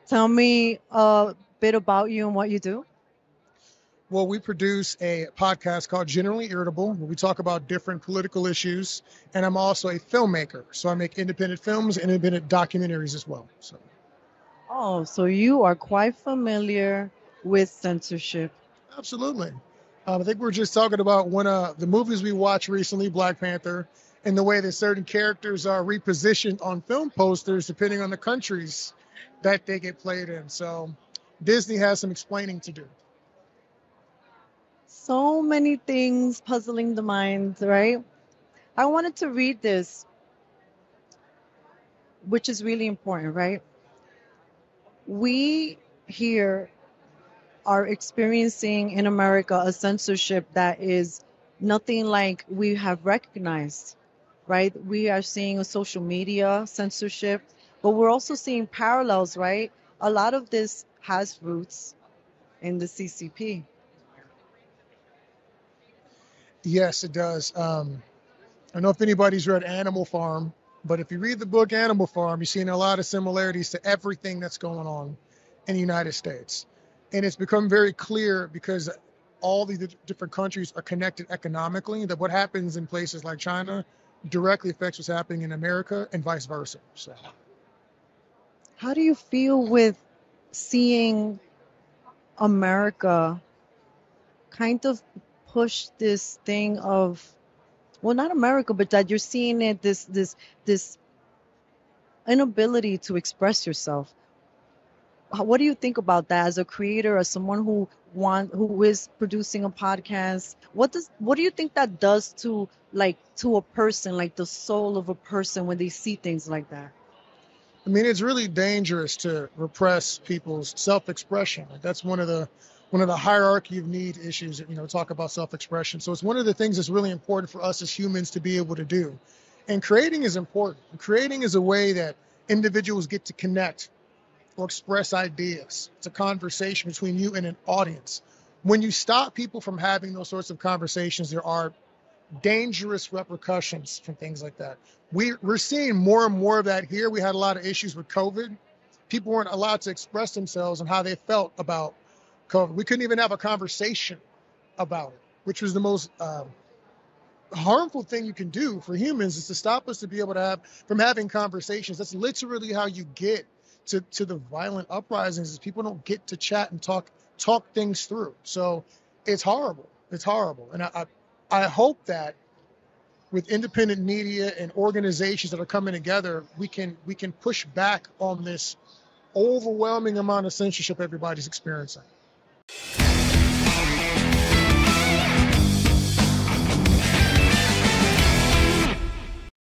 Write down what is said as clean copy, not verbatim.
Tell me a bit about you and what you do. Well, we produce a podcast called Generally Irritable, where we talk about different political issues. And I'm also a filmmaker. So I make independent films and independent documentaries as well. Oh, so you are quite familiar with censorship. Absolutely. I think we were just talking about one of the movies we watched recently, Black Panther, and the way that certain characters are repositioned on film posters depending on the countries that they get played in. So Disney has some explaining to do. So many things puzzling the mind, right? I wanted to read this, which is really important, right? We here are experiencing in America a censorship that is nothing like we have recognized, right? We are seeing a social media censorship, but we're also seeing parallels, right? A lot of this has roots in the CCP. Yes, it does. I don't know if anybody's read Animal Farm, but if you read the book Animal Farm, you're seeing a lot of similarities to everything that's going on in the United States. And it's become very clear because all these different countries are connected economically, that what happens in places like China directly affects what's happening in America and vice versa. So, how do you feel with seeing America kind of push this thing of, well, not America, but that you're seeing it, this inability to express yourself? What do you think about that as a creator, as someone who is producing a podcast? What do you think that does to a person, like the soul of a person, when they see things like that? I mean, it's really dangerous to repress people's self-expression. That's one of the hierarchy of need issues that, talk about self-expression. So it's one of the things that's really important for us as humans to be able to do. And creating is important. Creating is a way that individuals get to connect or express ideas. It's a conversation between you and an audience. When you stop people from having those sorts of conversations, there are dangerous repercussions from things like that. We're seeing more and more of that here. We had a lot of issues with COVID. People weren't allowed to express themselves and how they felt about COVID. We couldn't even have a conversation about it, which was the most harmful thing you can do for humans, is to stop us to be able to have from having conversations. That's literally how you get to the violent uprisings, is people don't get to chat and talk things through. So it's horrible. It's horrible. And I hope that with independent media and organizations that are coming together, we can push back on this overwhelming amount of censorship everybody's experiencing.